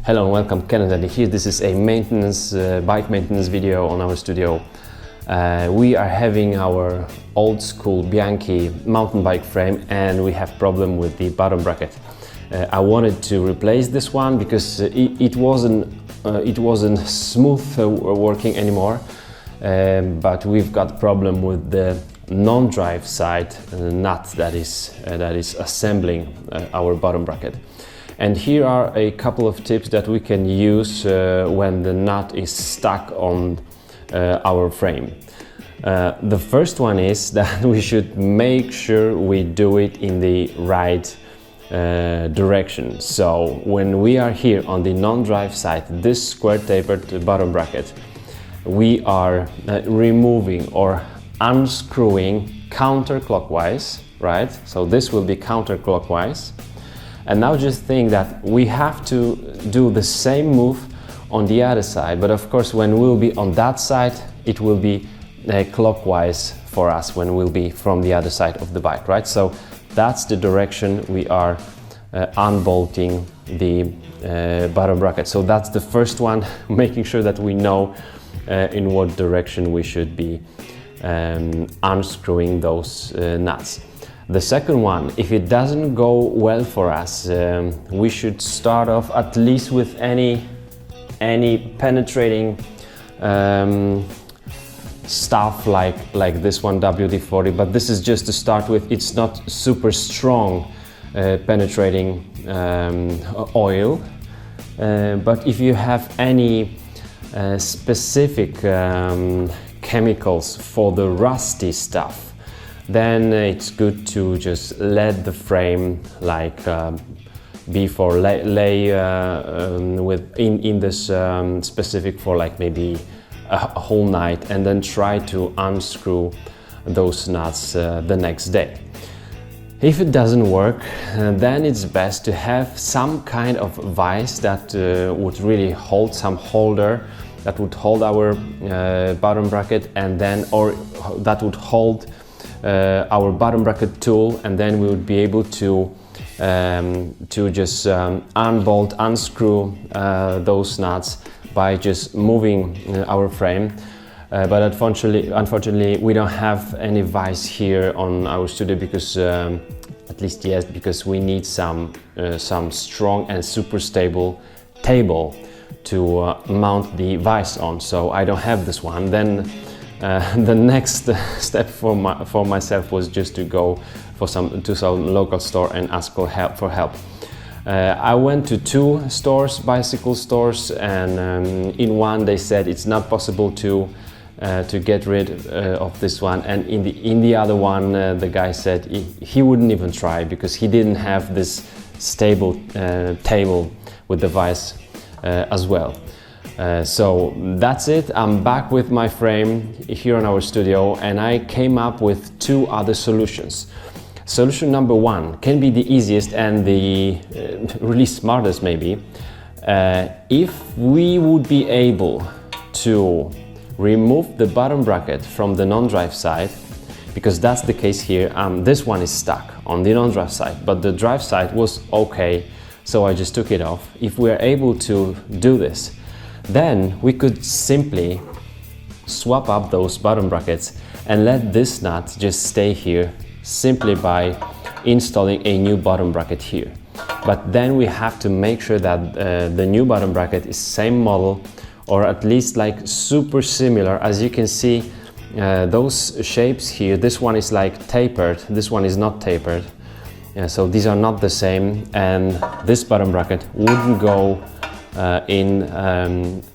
Hello and welcome, Canada here. This is a bike maintenance video on our studio. We are having our old school Bianchi mountain bike frame and we have problem with the bottom bracket. I wanted to replace this one because it wasn't smooth working anymore, but we've got problem with the non-drive side nut that is assembling our bottom bracket. And here are a couple of tips that we can use when the nut is stuck on our frame. The first one is that we should make sure we do it in the right direction. So when we are here on the non-drive side, this square tapered bottom bracket, we are removing or unscrewing counterclockwise, right? So this will be counterclockwise. And now just think that we have to do the same move on the other side, but of course when we'll be on that side, it will be clockwise for us when we'll be from the other side of the bike, right? So that's the direction we are unbolting the bottom bracket. So that's the first one, making sure that we know in what direction we should be unscrewing those nuts. The second one, if it doesn't go well for us, we should start off at least with any penetrating stuff like this one, WD-40, but this is just to start with. It's not super strong penetrating oil, but if you have any specific chemicals for the rusty stuff, then it's good to just let the frame be for lay in this specific for like maybe a whole night, and then try to unscrew those nuts the next day. If it doesn't work, then it's best to have some kind of vise that would really hold, some holder that would hold our bottom bracket, and then or that would hold our bottom bracket tool, and then we would be able to just unbolt, unscrew those nuts by just moving our frame. But unfortunately, we don't have any vise here on our studio because, at least yes, because we need some strong and super stable table to mount the vise on. So I don't have this one. Then the next step for myself was just to go to some local store and ask for help. I went to two stores, bicycle stores, and in one they said it's not possible to get rid of this one, and in the other one the guy said he wouldn't even try because he didn't have this stable table with the vise as well. So that's it. I'm back with my frame here in our studio, and I came up with two other solutions. Solution number one can be the easiest and the really smartest maybe. If we would be able to remove the bottom bracket from the non-drive side, because that's the case here. This one is stuck on the non-drive side, but the drive side was okay, so I just took it off. If we are able to do this, then we could simply swap up those bottom brackets and let this nut just stay here simply by installing a new bottom bracket here. But then we have to make sure that the new bottom bracket is same model, or at least like super similar. As you can see, those shapes here, this one is like tapered, this one is not tapered. So these are not the same, and this bottom bracket wouldn't go in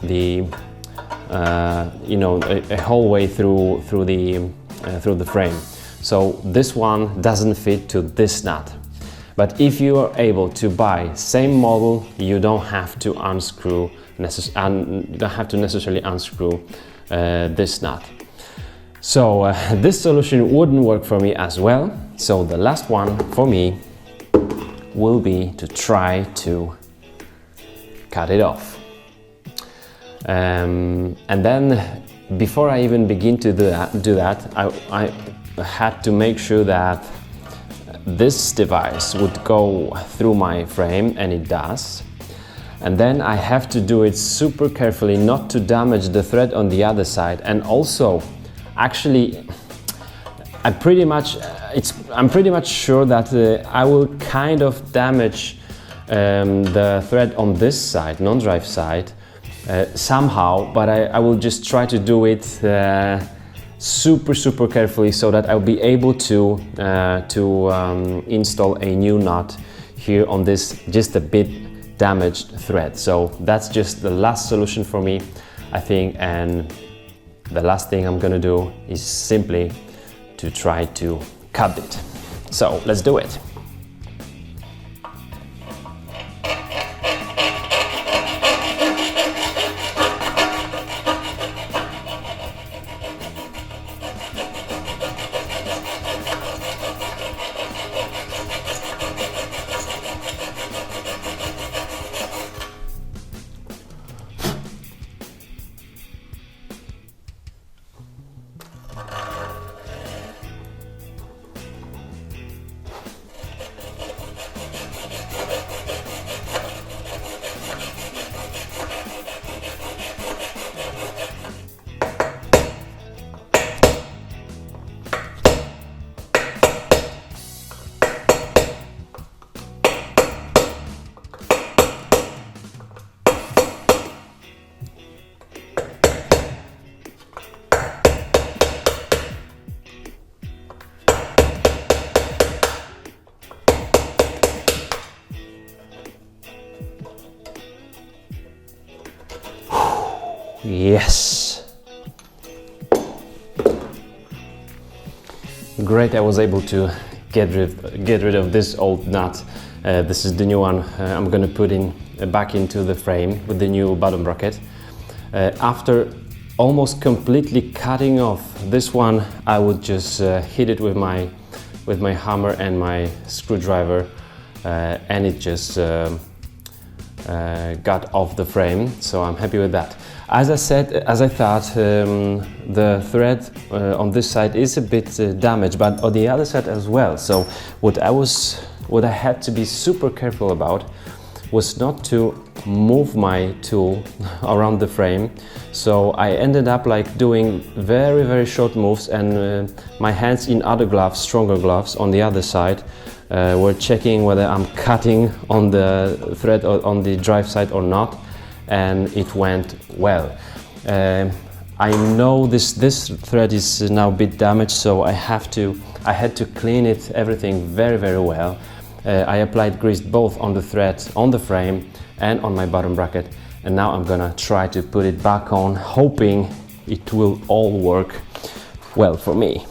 the a whole way through the frame. So this one doesn't fit to this nut. But if you are able to buy same model, you don't have to necessarily unscrew this nut. So this solution wouldn't work for me as well. So the last one for me will be to try to cut it off. And then before I even begin to do that, I had to make sure that this device would go through my frame, and it does. And then I have to do it super carefully not to damage the thread on the other side. And also, actually, I'm pretty much sure that I will kind of damage the thread on this side, non-drive side, somehow, but I will just try to do it super carefully so that I'll be able to install a new nut here on this just a bit damaged thread. So that's just the last solution for me, I think, and the last thing I'm gonna do is simply to try to cut it. So let's do it. Yes. Great, I was able to get rid of this old nut. This is the new one I'm gonna put in back into the frame with the new bottom bracket. After almost completely cutting off this one, I would just hit it with my hammer and my screwdriver, and it just got off the frame, so I'm happy with that. As I thought, the thread on this side is a bit damaged, but on the other side as well. So what I had to be super careful about was not to move my tool around the frame. So I ended up like doing very short moves, and my hands in other gloves, stronger gloves on the other side, were checking whether I'm cutting on the thread or on the drive side or not, and it went well. I know this thread is now a bit damaged, so I had to clean it everything very well. I applied grease both on the thread, on the frame, and on my bottom bracket, and now I'm gonna try to put it back on, hoping it will all work well for me.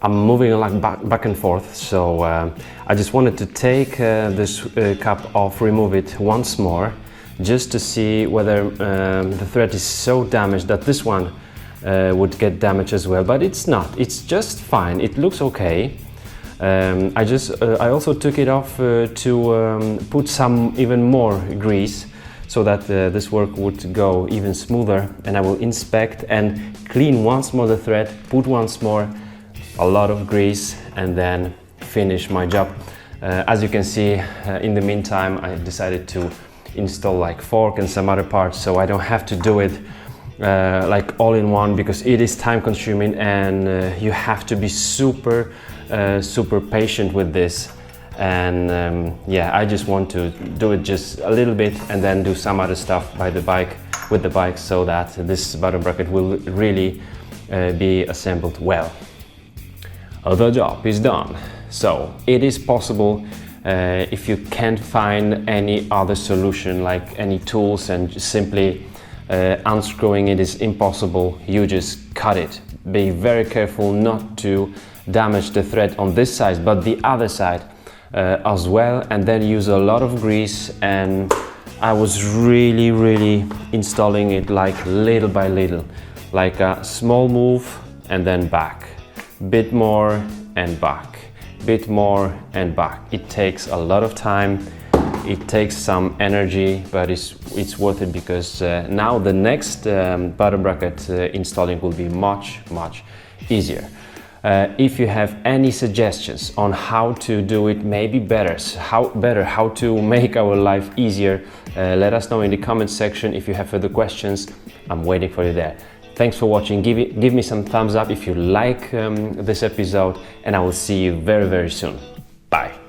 I'm moving like back and forth, so I just wanted to take this cap off, remove it once more, just to see whether the thread is so damaged that this one would get damaged as well, but it's not. It's just fine. It looks okay. I also took it off to put some even more grease so that this work would go even smoother, and I will inspect and clean once more the thread, put once more a lot of grease, and then finish my job. As you can see, in the meantime, I decided to install like fork and some other parts, so I don't have to do it like all in one, because it is time consuming, and you have to be super patient with this. And yeah, I just want to do it just a little bit and then do some other stuff with the bike, so that this bottom bracket will really be assembled well. The job is done. So it is possible, if you can't find any other solution, like any tools, and just simply Unscrewing it is impossible, you just cut it. Be very careful not to damage the thread on this side, but the other side as well, and then use a lot of grease. And I was really installing it like little by little, like a small move and then back, bit more and back, bit more and back. It takes a lot of time, it takes some energy, but it's worth it, because now the next bottom bracket installing will be much easier. If you have any suggestions on how to do it maybe better, how to make our life easier, let us know in the comment section. If you have further questions, I'm waiting for you there. Thanks for watching. Give me some thumbs up if you like this episode, and I will see you very soon. Bye.